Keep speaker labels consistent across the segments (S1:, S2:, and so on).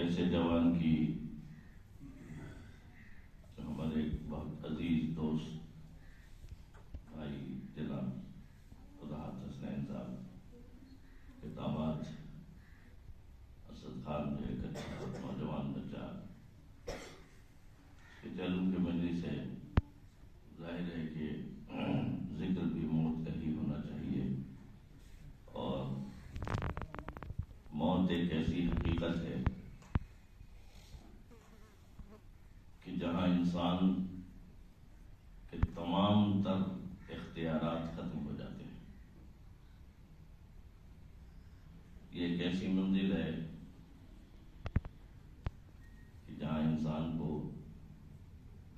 S1: ایسے جوان کی ہمارے ایک بہت عزیز دوست بھائی جناب راحت حسنین صاحب کے داماد اسد خان جو ایک اچھا نوجوان بچہ اس کے چہلم کے مجلس سے ظاہر ہے کہ ذکر بھی موت کا ہی ہونا چاہیے، اور موت ایک ایسی حقیقت ہے کہ جہاں انسان کے تمام تر اختیارات ختم ہو جاتے ہیں۔ یہ ایک ایسی منزل ہے کہ جہاں انسان کو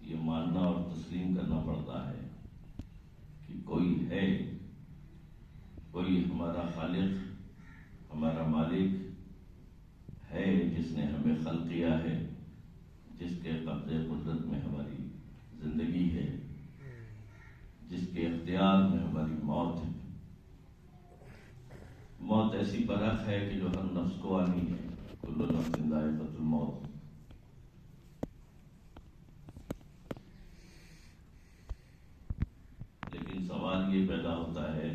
S1: یہ ماننا اور تسلیم کرنا پڑتا ہے کہ کوئی ہے، کوئی ہمارا خالق، ہمارا مالک ہے، جس نے ہمیں خلق کیا ہے، جس کے قبضے قدرت میں ہماری زندگی ہے، جس کے اختیار میں ہماری موت ہے۔ موت ایسی برق ہے کہ جو ہر نفس کو آنی ہے، کل نفس ذائقۃ الموت۔ لیکن سوال یہ پیدا ہوتا ہے،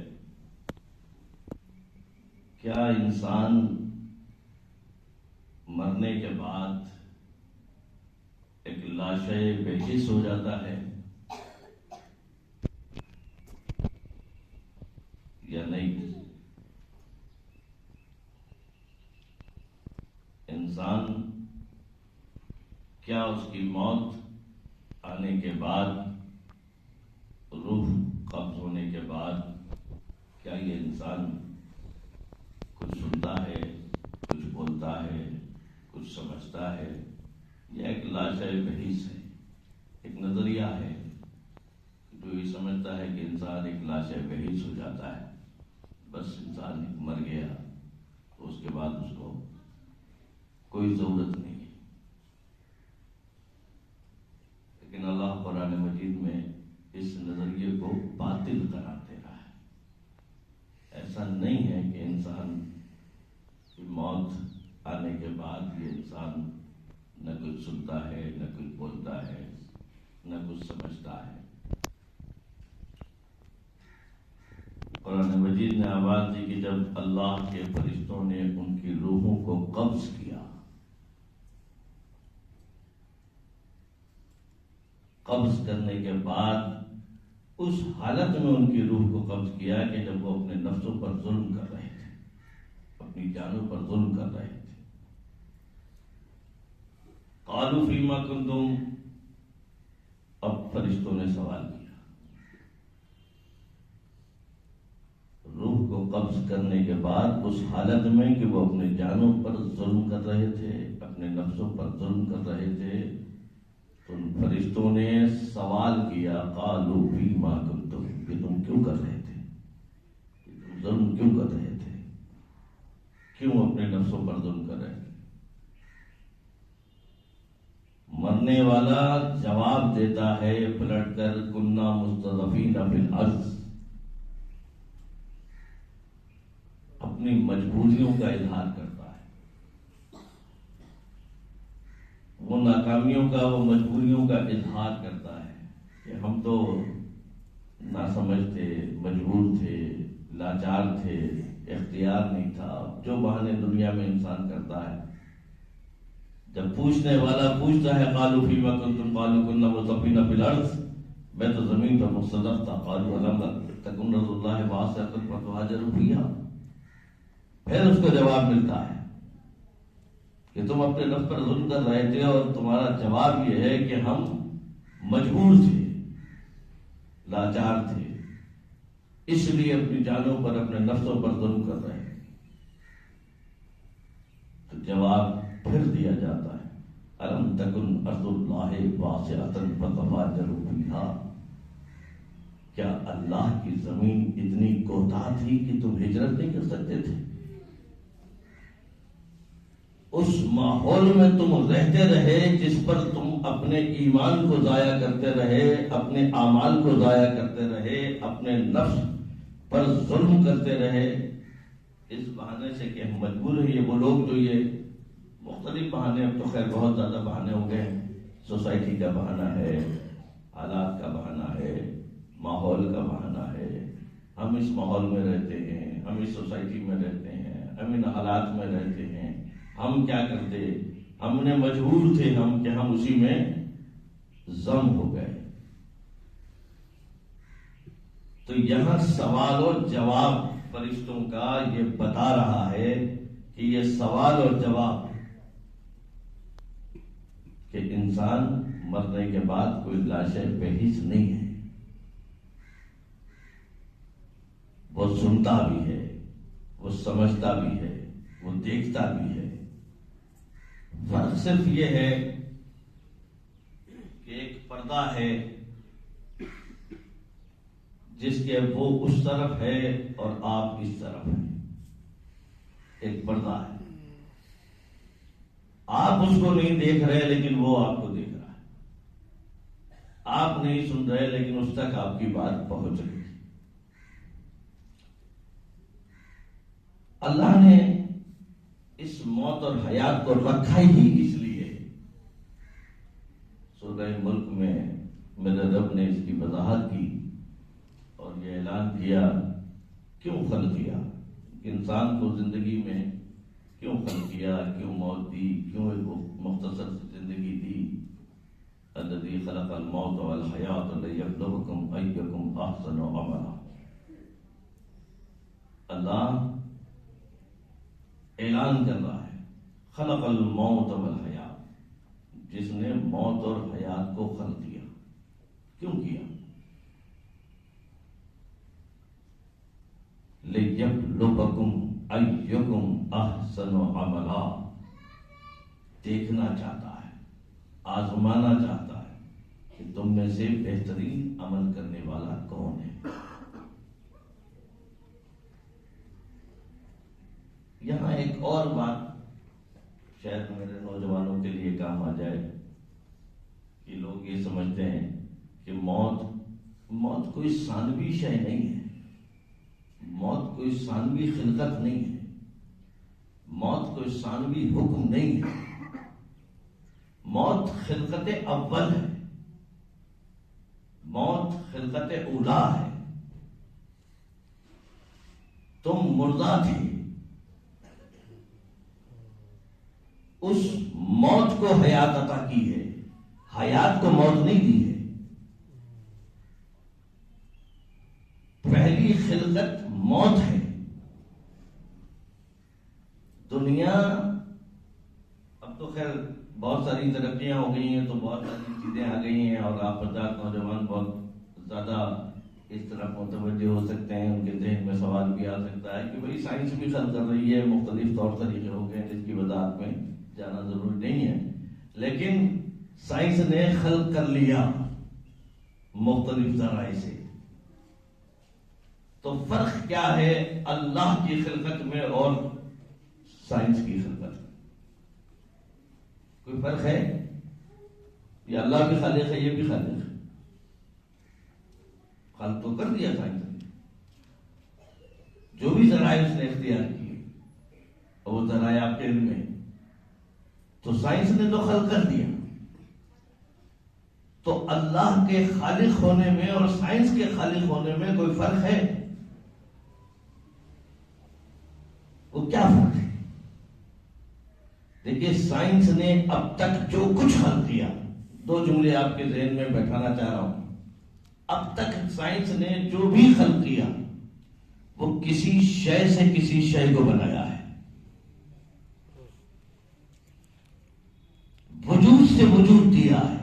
S1: کیا انسان مرنے کے بعد ایک لاشے بے حس ہو جاتا ہے یا نہیں؟ انسان کیا اس کی موت آنے کے بعد، روح قبض ہونے کے بعد، کیا یہ انسان کچھ سنتا ہے، کچھ بولتا ہے، کچھ سمجھتا ہے؟ یہ ایک لاشے بے حس ہے، ایک نظریہ ہے جو یہ سمجھتا ہے کہ انسان ایک لاشے بے حس ہو جاتا ہے، بس انسان مر گیا تو اس کے بعد اس کو کوئی ضرورت نہیں ہے۔ لیکن اللہ قرآن مجید میں اس نظریے کو باطل قرار دے رہا ہے۔ ایسا نہیں ہے کہ انسان کی موت آنے کے بعد یہ انسان نہ کچھ سنتا ہے، نہ کچھ بولتا ہے، نہ کچھ سمجھتا ہے۔ قرآن مجید نے آواز دی کہ جب اللہ کے فرشتوں نے ان کی روحوں کو قبض کیا، قبض کرنے کے بعد اس حالت میں ان کی روح کو قبض کیا کہ جب وہ اپنے نفسوں پر ظلم کر رہے تھے، اپنی جانوں پر ظلم کر رہے تھے۔ قالوا فیما کنتم، اب فرشتوں نے سوال کیا، روح کو قبض کرنے کے بعد اس حالت میں کہ وہ اپنے جانوں پر ظلم کر رہے تھے، اپنے نفسوں پر ظلم کر رہے تھے، تو ان فرشتوں نے سوال کیا، قالوا فیما کنتم، کہ تم کیوں کر رہے تھے، تم ظلم کیوں کر رہے تھے، کیوں اپنے نفسوں پر ظلم کر رہے تھے؟ مرنے والا جواب دیتا ہے پلٹ کر، کنا مستضعفین فی الارض، اپنی مجبوریوں کا اظہار کرتا ہے، وہ ناکامیوں کا، وہ مجبوریوں کا اظہار کرتا ہے کہ ہم تو ناسمجھ تھے، مجبور تھے، لاچار تھے، اختیار نہیں تھا، جو بہانے دنیا میں انسان کرتا ہے۔ جب پوچھنے والا پوچھتا ہے قالوا فیما کنتم قالوا کنا مستضعفین فی الارض، میں تو زمین پر مستضعف تھا، قالوا الم تکن رسول اللہ واسعۃ فتہاجروا فیہا، پھر اس کو جواب ملتا ہے کہ تم اپنے نفس پر ظلم کر رہے تھے، اور تمہارا جواب یہ ہے کہ ہم مجبور تھے، لاچار تھے، اس لیے اپنی جانوں پر، اپنے نفسوں پر ظلم کر رہے ہیں۔ تو جواب پھر دیا جاتا ہے، الم تکن ارض اللہ واسعۃ فتہاجروا فیہا، کیا اللہ کی زمین اتنی کوتاہ تھی کہ تم ہجرت نہیں کر سکتے تھے؟ اس ماحول میں تم رہتے رہے جس پر تم اپنے ایمان کو ضائع کرتے رہے، اپنے اعمال کو ضائع کرتے رہے، اپنے نفس پر ظلم کرتے رہے، اس بہانے سے کہ ہم مجبور ہیں۔ یہ وہ لوگ جو یہ مختلف بہانے، اب تو خیر بہت زیادہ بہانے ہو گئے ہیں. سوسائٹی کا بہانہ ہے، حالات کا بہانہ ہے، ماحول کا بہانہ ہے. ہم اس ماحول میں رہتے ہیں، ہم اس سوسائٹی میں رہتے ہیں، ہم ان حالات میں رہتے ہیں. ہم کیا کرتے؟ ہم نے مجبور تھے ہم کہ ہم اسی میں ضم ہو گئے. تو یہاں سوال اور جواب فرشتوں کا یہ بتا رہا ہے کہ یہ سوال اور جواب کہ انسان مرنے کے بعد کوئی لاشیں بے حس نہیں ہے. وہ سنتا بھی ہے، وہ سمجھتا بھی ہے، وہ دیکھتا بھی ہے. فرق صرف یہ ہے کہ ایک پردہ ہے جس کے وہ اس طرف ہے اور آپ اس طرف ہیں. ایک پردہ ہے، آپ اس کو نہیں دیکھ رہے لیکن وہ آپ کو دیکھ رہا ہے. آپ نہیں سن رہے لیکن اس تک آپ کی بات پہنچ رہی ہے. اللہ نے اس موت اور حیات کو رکھا ہی اس لیے. سورہ ملک میں میرے رب نے اس کی وضاحت کی اور یہ اعلان کیا کیوں خلق کیا، انسان کو زندگی میں کیوں خلق کیا، کیوں موت دی، کیوں ایک مختصر زندگی دی. الذی خلق الموت والحیات لیبلوکم ایکم احسن عملا. اللہ اعلان کر رہا ہے خلق الموت والحیات، جس نے موت اور حیات کو خلق کیا. کیوں کیا؟ لیبلوکم ایکم احسن عملا. دیکھنا چاہتا ہے، آزمانا چاہتا ہے کہ تم میں سے بہترین عمل کرنے والا کون ہے. یہاں ایک اور بات شاید میرے نوجوانوں کے لیے کام آ جائے کہ لوگ یہ سمجھتے ہیں کہ موت کوئی ثانوی شے نہیں ہے، موت کوئی ثانوی خلقت نہیں ہے، موت کوئی ثانوی حکم نہیں ہے. موت خلقت اول ہے، موت خلقت اولا ہے. تم مردہ تھے، اس موت کو حیات عطا کی ہے، حیات کو موت نہیں دی ہے. پہلی خلقت موت ہے. دنیا اب تو خیر بہت ساری ترقیاں ہو گئی ہیں تو بہت ساری چیزیں آ گئی ہیں اور آپ 50 نوجوان بہت زیادہ اس طرف متوجہ ہو سکتے ہیں. ان کے ذہن میں سوال بھی آ سکتا ہے کہ بھئی سائنس بھی خلق کر رہی ہے، مختلف طور طریقے ہو گئے جس کی وضاحت میں جانا ضروری نہیں ہے. لیکن سائنس نے خلق کر لیا مختلف ذرائع سے. تو فرق کیا ہے اللہ کی خلقت میں اور سائنس کی خلقت میں؟ کوئی فرق ہے؟ یہ اللہ بھی خالق ہے، یہ بھی خالق ہے. خلق تو کر دیا سائنس نے، جو بھی ذرائع اس نے اختیار کیے اور وہ ذرائع آپ کے علم میں، تو سائنس نے تو خلق کر دیا. تو اللہ کے خالق ہونے میں اور سائنس کے خالق ہونے میں کوئی فرق ہے؟ وہ کیا فرق ہے؟ دیکھیے سائنس نے اب تک جو کچھ خلق کیا، دو جملے آپ کے ذہن میں بیٹھانا چاہ رہا ہوں. اب تک سائنس نے جو بھی خلق کیا وہ کسی شے سے کسی شے کو بنایا ہے. وجود سے وجود دیا ہے.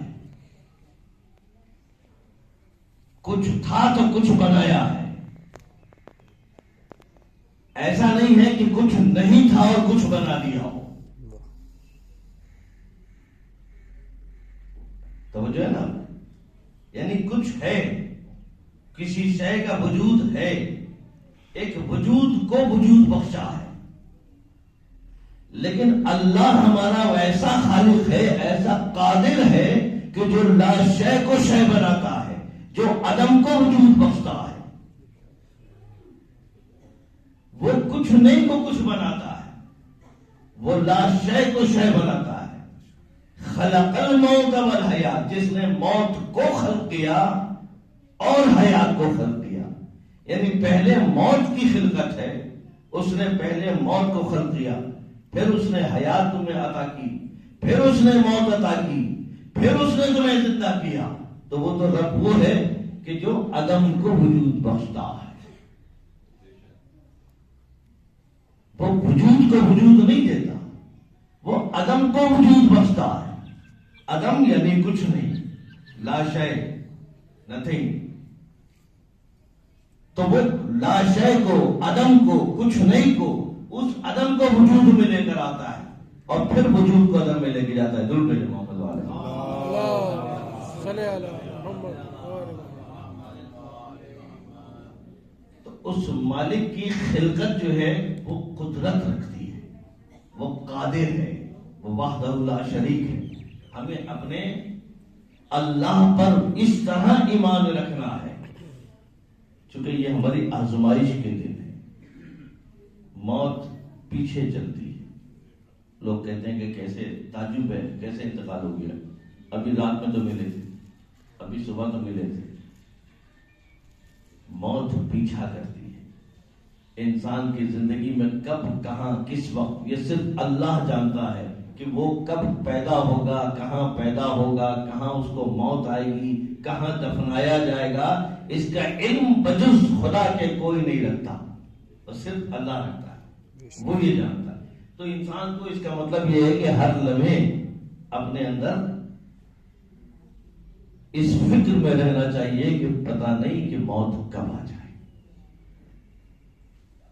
S1: کچھ تھا تو کچھ بنایا ہے. ایسا نہیں ہے کہ کچھ نہیں تھا اور کچھ بنا دیا ہو. توجہ ہے نا؟ یعنی کچھ ہے، کسی شے کا وجود ہے، ایک وجود کو وجود بخشا ہے. لیکن اللہ ہمارا ایسا خالق ہے، ایسا قادر ہے کہ جو لا شے کو شے بناتا ہے، جو عدم کو وجود بخشتا ہے. وہ کچھ نہیں کو کچھ بناتا ہے. وہ لا شے کو شے بناتا ہے. خلق الموت والحیات، جس نے موت کو خلق کیا اور حیات کو خلق کیا. یعنی پہلے موت کی خلقت ہے، اس نے پہلے موت کو خلق کیا، پھر اس نے حیات تمہیں عطا کی، پھر اس نے موت عطا کی، پھر اس نے تمہیں زندہ کیا. تو وہ تو رب وہ ہے کہ جو عدم کو وجود بخشتا ہے. وہ وجود کو وجود نہیں دیتا، وہ عدم کو وجود بخشتا ہے. عدم یعنی کچھ نہیں، لا شے، نتھنگ. تو وہ لا شے کو، عدم کو، کچھ نہیں کو، اس عدم کو وجود میں لے کر آتا ہے اور پھر وجود کو عدم میں لے کے جاتا ہے. درود بھیجو محمد والے. تو اس مالک کی خلقت جو ہے وہ قدرت رکھتی ہے، وہ قادر ہے، وہ وحدہ لا شریک ہے. ہمیں اپنے اللہ پر اس طرح ایمان رکھنا ہے، چونکہ یہ ہماری آزمائش کے دن ہے. موت پیچھے چلتی ہے. لوگ کہتے ہیں کہ کیسے تعجب ہے، کیسے انتقال ہو گیا، ابھی رات میں تو ملے تھے، ابھی صبح تو ملے تھے. موت پیچھا کرتی ہے. انسان کی زندگی میں کب، کہاں، کس وقت، یہ صرف اللہ جانتا ہے کہ وہ کب پیدا ہوگا، کہاں پیدا ہوگا، کہاں اس کو موت آئے گی، کہاں دفنایا جائے گا. اس کا علم بجز خدا کے کوئی نہیں رکھتا، اور صرف اللہ رکھتا ہے، وہ یہ جانتا ہے. تو انسان کو اس کا مطلب یہ ہے کہ ہر لمحے اپنے اندر اس فکر میں رہنا چاہیے کہ پتہ نہیں کہ موت کب آ جائے.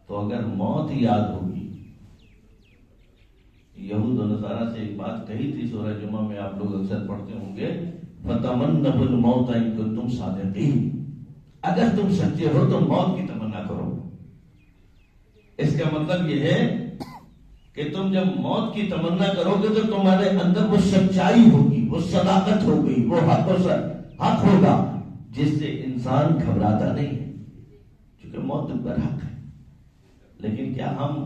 S1: تو اگر موت یاد ہوگی، یہود و نصارہ سے ایک بات کہی تھی سورہ جمعہ میں، آپ لوگ اکثر پڑھتے ہوں گے، فَتَمَنَّوُا الْمَوْتَ إِن كُنتُمْ صَادِقِينَ. اگر تم سچے ہو تو موت کی تمنا کرو. اس کا مطلب یہ ہے کہ تم جب موت کی تمنا کرو گے تو تمہارے اندر وہ سچائی ہوگی، وہ صداقت ہوگی، وہ حق ہوگا جس سے انسان گھبراتا نہیں ہے، کیونکہ موت برحق ہے. لیکن کیا ہم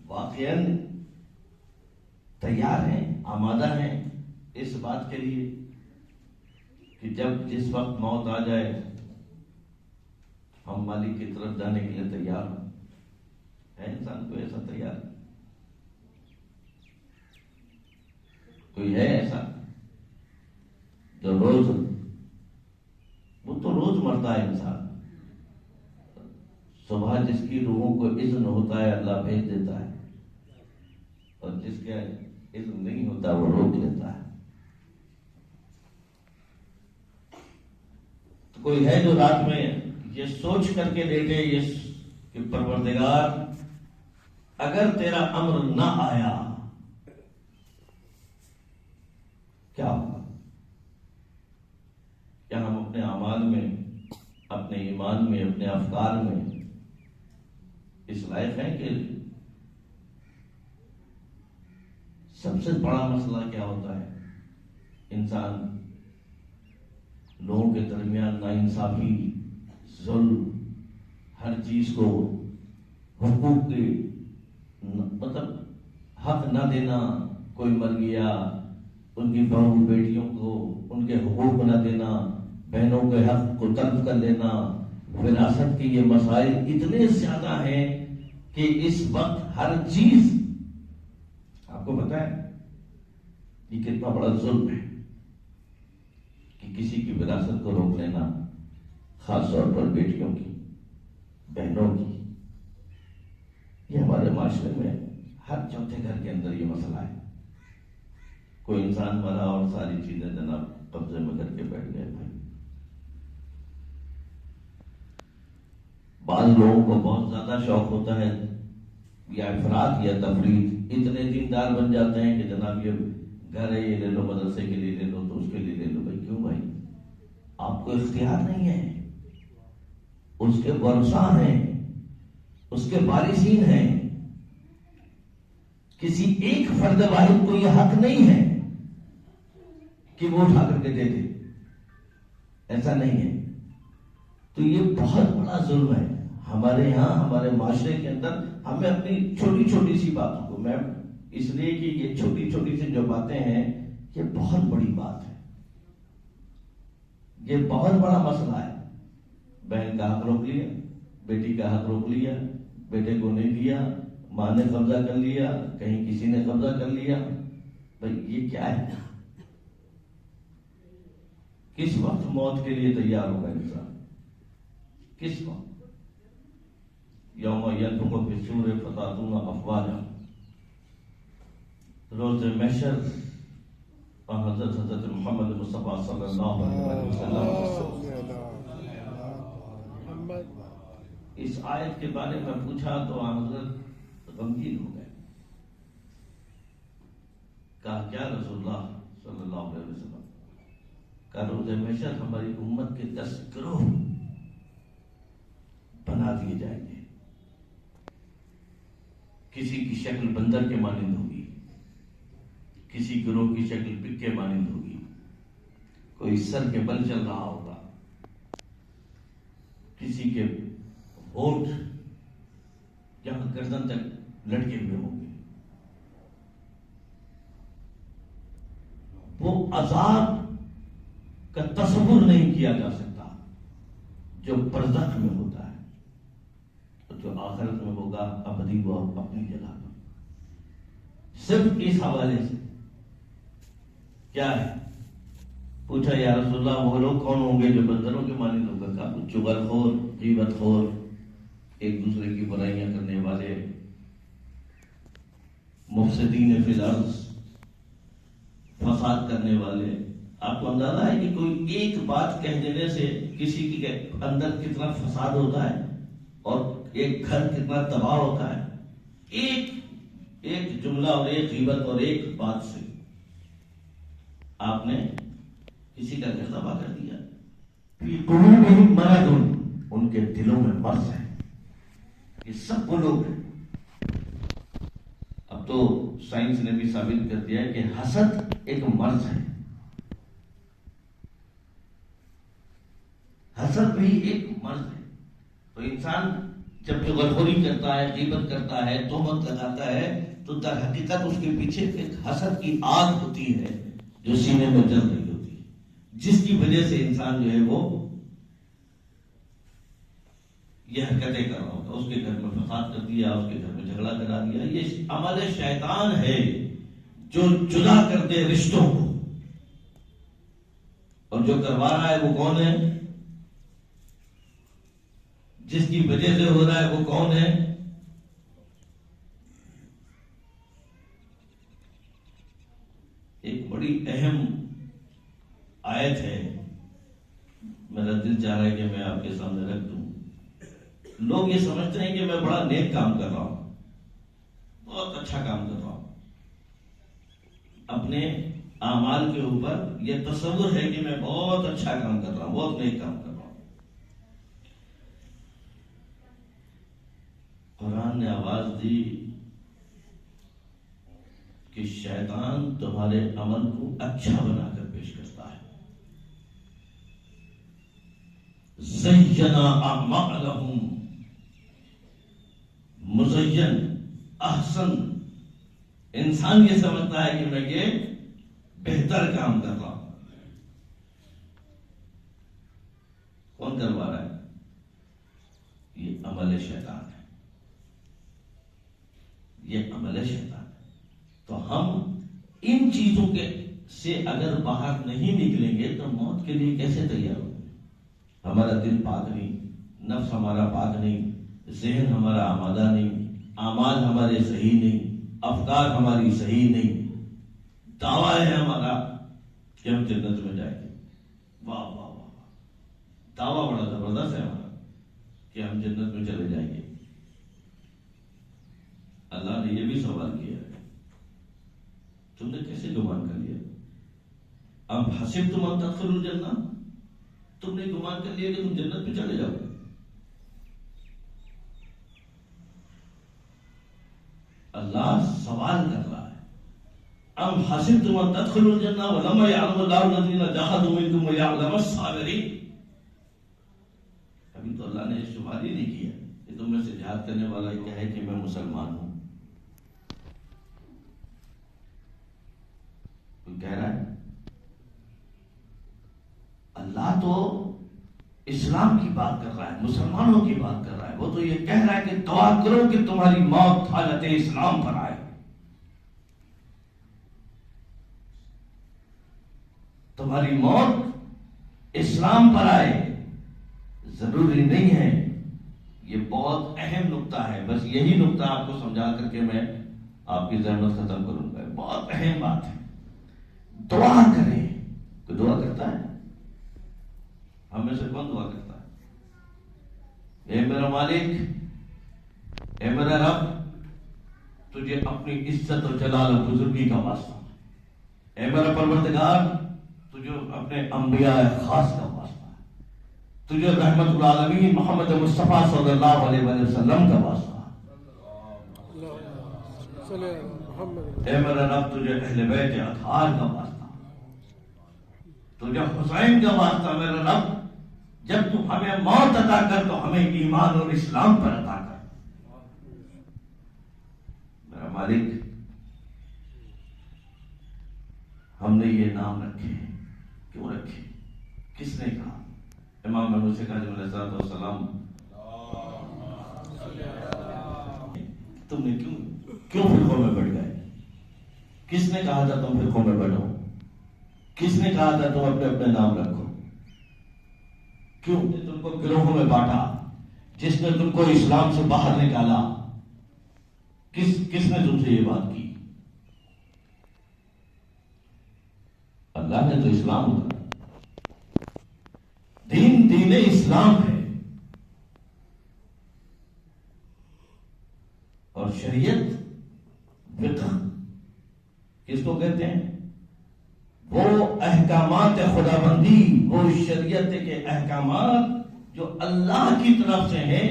S1: واقعاً تیار ہیں، آمادہ ہیں اس بات کے لیے کہ جب جس وقت موت آ جائے ہم مالک کی طرف جانے کے لیے تیار ہے؟ انسان کو ایسا تیار کوئی ہے ایسا جو روز، وہ تو روز مرتا ہے انسان. صبح جس کی روحوں کو اذن ہوتا ہے اللہ بھیج دیتا ہے، اور جس کے اذن نہیں ہوتا وہ روک لیتا ہے. تو کوئی ہے جو رات میں یہ سوچ کر کے لیٹے یہ کہ پروردگار اگر تیرا امر نہ آیا کیا ہوگا؟ کیا ہم اپنے اعمال میں، اپنے ایمان میں، اپنے افکار میں اس لائق ہیں کہ سب سے بڑا مسئلہ کیا ہوتا ہے؟ انسان لوگوں کے درمیان ناانصافی، ظلم، ہر چیز کو حقوق کے مطلب حق نہ دینا. کوئی مر گیا، ان کی بہو بیٹیوں کو ان کے حقوق نہ دینا، بہنوں کے حق کو تلف کر لینا، وراثت کے یہ مسائل اتنے زیادہ ہیں کہ اس وقت ہر چیز، آپ کو پتا ہے یہ کتنا بڑا ظلم ہے کہ کسی کی وراثت کو روک لینا، خاص طور پر بیٹیوں کی، بہنوں کی. یہ ہمارے معاشرے میں ہر چوتھے گھر کے اندر یہ مسئلہ ہے. کوئی انسان مرا اور ساری چیزیں جناب قبضے میں کر کے بیٹھ گئے. بھائی بعض لوگوں کو بہت زیادہ شوق ہوتا ہے یا افراط یا تفریط، اتنے دیندار بن جاتے ہیں کہ جناب یہ گھر ہے یہ لے لو، مدرسے کے لیے لے لو تو اس کے لیے لے لو. بھائی کیوں بھائی؟ آپ کو اختیار نہیں ہے، اس کے ورثاء ہیں، اس کے وارثین ہیں. کسی ایک فرد واحد کو یہ حق نہیں ہے کہ وہ اٹھا کر کے دے دے، ایسا نہیں ہے. تو یہ بہت بڑا ظلم ہے ہمارے یہاں، ہمارے معاشرے کے اندر. ہمیں اپنی چھوٹی چھوٹی سی باتوں کو، میں اس لیے کہ یہ چھوٹی چھوٹی سی جو باتیں ہیں یہ بہت بڑی بات ہے، یہ بہت بڑا مسئلہ ہے۔ بہن کا حق روک لیا، بیٹی کا حق روک لیا، بیٹے کو نہیں دیا، ماں نے قبضہ کر لیا، کہیں کسی نے قبضہ کر لیا، بھائی یہ کیا ہے؟ کس وقت موت کے لیے تیار ہوگا انسان؟ کس وقت؟ یوم ینفخ فی الصور فتأتون افواجا، روز محشر اور حضرت محمد مصطفیٰ صلی اللہ علیہ وسلم اس آیت کے بارے میں پوچھا تو حضرت غمگین ہو گئے، کہا کیا رسول اللہ صلی اللہ علیہ وسلم، کہ روز محشر ہماری امت کے 10 گروہ بنا دیے جائیں گے، کسی کی شکل بندر کے مانند ہوگی، کسی گروہ کی شکل پک کے مانند ہوگی، کوئی سر کے بل چل رہا ہوگا، کسی کے ہونٹ یہاں گردن تک لٹکے ہوئے ہوں گے۔ وہ عذاب کا تصور نہیں کیا جا سکتا جو برزخ میں ہوتا ہے، اور جو آخرت میں ہوگا ابدی وہ اپنی جگہ پر۔ صرف اس حوالے سے کیا ہے؟ پوچھا یا رسول اللہ وہ لوگ کون ہوں گے جو بندروں کے مانند ہوگا؟ کہا چغل خور، غیبت خور، ایک دوسرے کی برائیاں کرنے والے، مفسدین فی الارض، فساد کرنے والے۔ آپ کو اندازہ ہے کہ کوئی ایک بات کہہ دینے سے کسی کے اندر کتنا فساد ہوتا ہے اور ایک گھر کتنا تباہ ہوتا ہے؟ ایک جملہ اور ایک غیبت اور ایک بات سے آپ نے کسی کا گھر تباہ کر دیا۔ فی قلوبہم مرض، ان کے دلوں میں مرض ہے۔ یہ سب وہ لوگ ہیں۔ اب تو سائنس نے بھی ثابت کر دیا ہے کہ حسد ایک مرض ہے، حسد بھی ایک مرض ہے۔ تو انسان جب غلطی کرتا ہے، غیبت کرتا ہے، تہمت لگاتا ہے، تو در حقیقت اس کے پیچھے ایک حسد کی آگ ہوتی ہے جو سینے میں جل رہی ہوتی ہے، جس کی وجہ سے انسان جو ہے وہ یہ حرکتیں کر رہا ہوتا ہے۔ اس کے گھر میں فساد کر دیا، اس کے گھر میں جھگڑا کرا دیا۔ یہ عمل شیطان ہے جو جدا کر دے رشتوں کو، اور جو کروا رہا ہے وہ کون ہے؟ جس کی وجہ سے ہو رہا ہے وہ کون ہے؟ ایک بڑی اہم آیت ہے، میرا دل چاہ رہا ہے کہ میں آپ کے سامنے رکھ دوں۔ لوگ یہ سمجھتے ہیں کہ میں بڑا نیک کام کر رہا ہوں، بہت اچھا کام کر رہا ہوں، اپنے اعمال کے اوپر یہ تصور ہے کہ میں بہت اچھا کام کر رہا ہوں، بہت نیک کام کر رہا ہوں۔ قرآن نے آواز دی کہ شیطان تمہارے عمل کو اچھا بنا کر پیش کرتا ہے۔ زینا اعمالہم، مزین، احسن۔ انسان یہ سمجھتا ہے کہ میں یہ بہتر کام کر رہا ہوں۔ کون کروا رہا ہے؟ یہ عمل شیطان ہے، یہ عمل شیطان ہے۔ تو ہم ان چیزوں کے سے اگر باہر نہیں نکلیں گے تو موت کے لیے کیسے تیار ہوں گے؟ ہمارا دل پاک نہیں، نفس ہمارا پاک نہیں، ذہن ہمارا آمادہ نہیں، اعمال ہمارے صحیح نہیں، افکار ہماری صحیح نہیں، دعویٰ ہے ہمارا کہ ہم جنت میں جائیں گے۔ واہ واہ واہ، دعویٰ بڑا زبردست ہے ہمارا کہ ہم جنت میں چلے جائیں گے۔ اللہ نے یہ بھی سوال کیا ہے، تم نے کیسے گمان کر لیا؟ ام حسبتم ان تدخلوا الجنہ، تم نے گمان کر لیا کہ تم جنت میں چلے جاؤ گے؟ اللہ سوال کر رہا ہے، ام حسبتم ان تدخلوا الجنہ ولما يعلم الله الذين جاهدوا منكم ويعلم الصابرين۔ ابھی تو اللہ نے یہ شمار ہی نہیں کیا کہ تم میں سے جہاد کرنے والا کیا ہے کہ میں مسلمان ہوں۔ کہہ رہا ہے اللہ تو اسلام کی بات کر رہا ہے، مسلمانوں کی بات کر رہا ہے. وہ تو یہ کہہ رہا ہے کہ دعا کرو کہ تمہاری موت حالت اسلام پر آئے. تمہاری موت اسلام پر آئے. ضروری نہیں ہے، یہ بہت اہم نقطہ ہے. بس یہی نقطہ آپ کو سمجھا کر کے میں آپ کی زحمت ختم کروں گا. بہت اہم بات ہے. دعا کریں. کوئی دعا کرتا ہے؟ ہم میں سے کون دعا کرتا ہے؟ اے میرا مالک، اے میرا رب، تجھے اپنی عزت و جلال و بزرگی کا واسطہ. اے میرا پروردگار، تجھے اپنے انبیاء خاص کا واسطہ. تجھے رحمت العالمین محمد مصطفیٰ صلی اللہ علیہ وسلم کا واسطہ. اے میرا رب، تجھے اہل بیت اطہار کا واسطہ. تجھے حسین کا واسطہ. میرا رب، جب تو ہمیں موت عطا کر تو ہمیں ایمان اور اسلام پر عطا کر. میرا مالک، ہم نے یہ نام رکھے. کیوں رکھے؟ کس نے کہا؟ امام محمود سے کہا علیہ السلام، تم نے کیوں فرقوں میں بڑھ گئے؟ کس نے کہا تھا تم فرقوں میں بڑھو؟ کس نے کہا تھا تم اپنے اپنے نام رکھو؟ کیوں تم کو گروہوں میں بانٹا؟ جس نے تم کو اسلام سے باہر نکالا، کس نے تم سے یہ بات کی؟ اللہ نے تو اسلام اتارا. دین اسلام ہے. اور شریعت فقہ کس کو کہتے ہیں؟ وہ احکامات خداوندی، وہ شریعت کے احکامات جو اللہ کی طرف سے ہیں،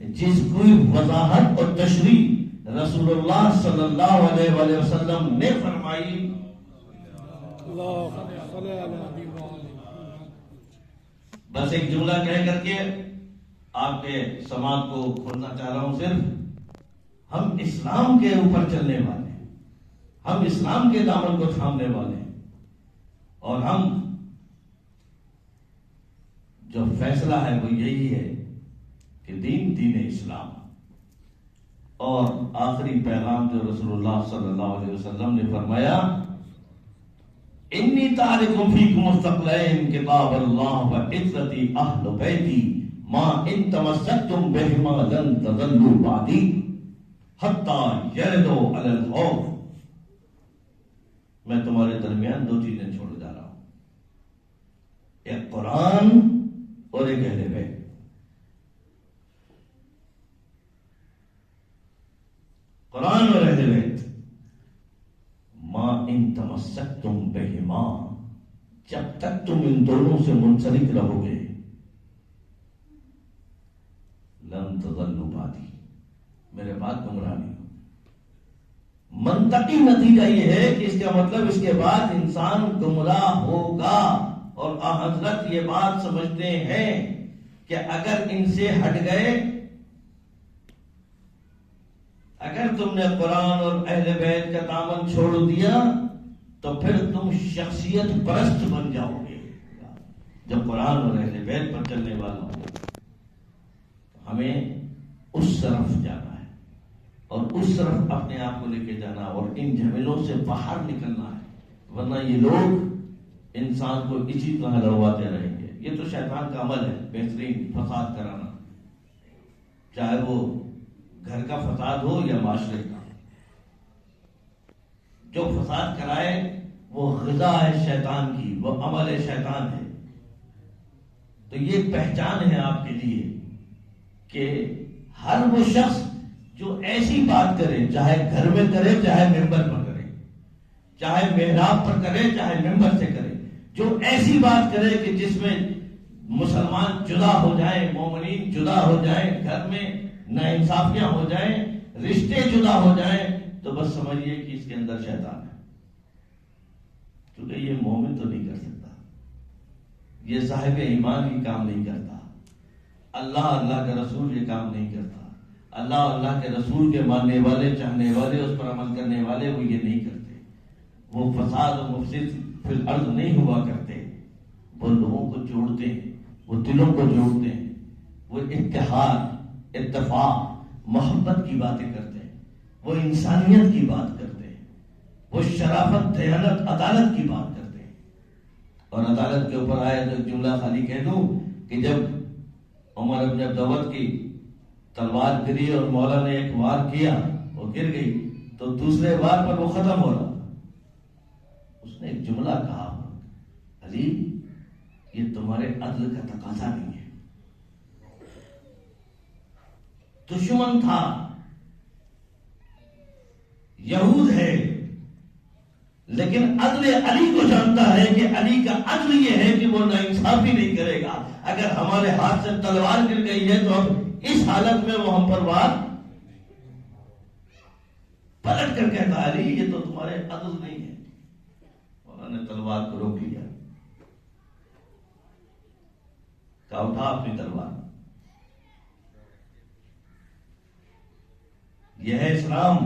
S1: جس کی وضاحت اور تشریح رسول اللہ صلی اللہ علیہ وسلم نے فرمائی. بس ایک جملہ کہہ کر کے آپ کے سماعت کو کھولنا چاہ رہا ہوں. صرف ہم اسلام کے اوپر چلنے والے ہیں، ہم اسلام کے دامن کو تھامنے والے ہیں، اور ہم جو فیصلہ ہے وہ یہی ہے کہ دین اسلام. اور آخری پیغام جو رسول اللہ صلی اللہ علیہ وسلم نے فرمایا، انی تارکم فیکم الثقلین کتاب اللہ و عزتی اہل بیتی ما ان تمسکتم بہما لن تضلوا بعدی حتی یردوا علی الخوف. میں تمہارے درمیان دو چیزیں چھوڑ جا رہا ہوں، ایک قرآن اور ایک اہل بیت. قرآن اور اہل بیت. ما ان تمسکتم بہما، جب تک تم ان دونوں سے منسلک رہو گے، لن تضلوا بعدی، میرے بعد گمراہ نہیں ہو. منطقی نتیجہ یہ ہے کہ اس کا مطلب اس کے بعد انسان گمراہ ہوگا. اور حضرت یہ بات سمجھتے ہیں کہ اگر ان سے ہٹ گئے، اگر تم نے قرآن اور اہل بیت کا دامن چھوڑ دیا تو پھر تم شخصیت پرست بن جاؤ گے. جب قرآن اور اہل بیت پر چلنے والا ہو، ہمیں اس طرف جانا ہے اور اس طرف اپنے آپ کو لے کے جانا اور ان جھمیلوں سے باہر نکلنا ہے. ورنہ یہ لوگ انسان کو اسی طرح لڑواتے رہیں گے. یہ تو شیطان کا عمل ہے، بہترین فساد کرانا، چاہے وہ گھر کا فساد ہو یا معاشرے کا. جو فساد کرائے وہ غذا ہے شیطان کی، وہ عمل ہے شیطان ہے. تو یہ پہچان ہے آپ کے لیے کہ ہر وہ شخص جو ایسی بات کرے، چاہے گھر میں کرے، چاہے ممبر پر کرے، چاہے محراب پر کرے، چاہے ممبر سے کرے، جو ایسی بات کرے کہ جس میں مسلمان جدا ہو جائیں، مومنین جدا ہو جائیں، گھر میں ناانصافیاں ہو جائیں، رشتے جدا ہو جائیں، تو بس سمجھیے کہ اس کے اندر شیطان ہے. کیونکہ یہ مومن تو نہیں کر سکتا، یہ صاحب ایمان ہی کام نہیں کرتا، اللہ کا رسول یہ کام نہیں کرتا، اللہ کے رسول کے ماننے والے، چاہنے والے، اس پر عمل کرنے والے وہ یہ نہیں کرتے. وہ فساد و مفسد فی الارض نہیں ہوا کرتے، وہ لوگوں کو جوڑتے ہیں، وہ دلوں کو جوڑتے ہیں، وہ اتحاد، اتفاق، محبت کی باتیں کرتے ہیں، وہ انسانیت کی بات کرتے ہیں، وہ شرافت، دیانت، عدالت کی بات کرتے ہیں۔ اور عدالت کے اوپر آیا تو ایک جملہ خالی کہہ دوں کہ جب عمر ابن عبدالود کی تلوار گری اور مولا نے ایک وار کیا، وہ گر گئی، تو دوسرے وار پر وہ ختم ہو رہا تھا، اس نے ایک جملہ کہا، علی یہ تمہارے عدل کا تقاضا نہیں ہے۔ دشمن تھا، یہود ہے، لیکن عدل علی کو جانتا ہے کہ علی کا عدل یہ ہے کہ وہ ناانصافی نہیں کرے گا۔ اگر ہمارے ہاتھ سے تلوار گر گئی ہے تو اب اس حالت میں وہ ہم پر وار پلٹ کر کہتا علی یہ تو تمہارے عدل نہیں ہے۔ مولا نے تلوار کو روک لیا، کہا اٹھا اپنی تلوار۔ یہ ہے اسلام،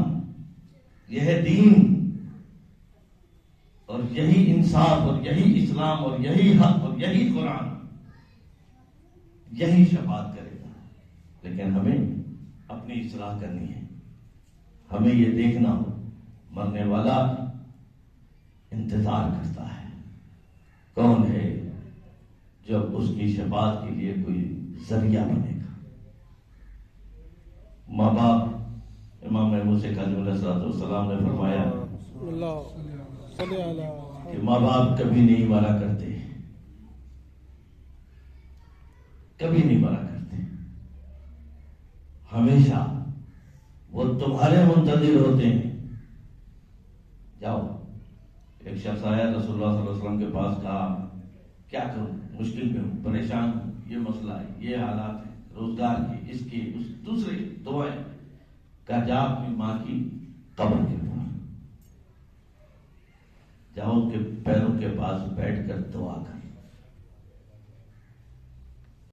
S1: یہ ہے دین، اور یہی انصاف اور یہی اسلام اور یہی حق اور یہی قرآن، یہی شفاعت کرے گا۔ لیکن ہمیں اپنی اصلاح کرنی ہے، ہمیں یہ دیکھنا ہو مرنے والا انتظار کرتا ہے، کون ہے جب اس کی شفاعت کے لیے کوئی ذریعہ بنے گا۔ ماں باپ، امام موسیٰ کاظم علیہ السلام نے فرمایا کہ ماں باپ کبھی نہیں مرا کرتے، کبھی نہیں مرا کرتے، ہمیشہ وہ تمہارے منتظر ہوتے ہیں۔ جاؤ، ایک شخص آیا رسول اللہ صلی اللہ علیہ وسلم کے پاس، کہا کیا کروں، مشکل میں ہوں، پریشان ہوں، یہ مسئلہ ہے، یہ حالات ہیں، روزگار کی، اس کی، اس دوسرے دعائیں۔ کہا جا اپنی ماں کی قبر کے پاس جاؤ، اس کے پیروں کے پاس بیٹھ کر دعا کر،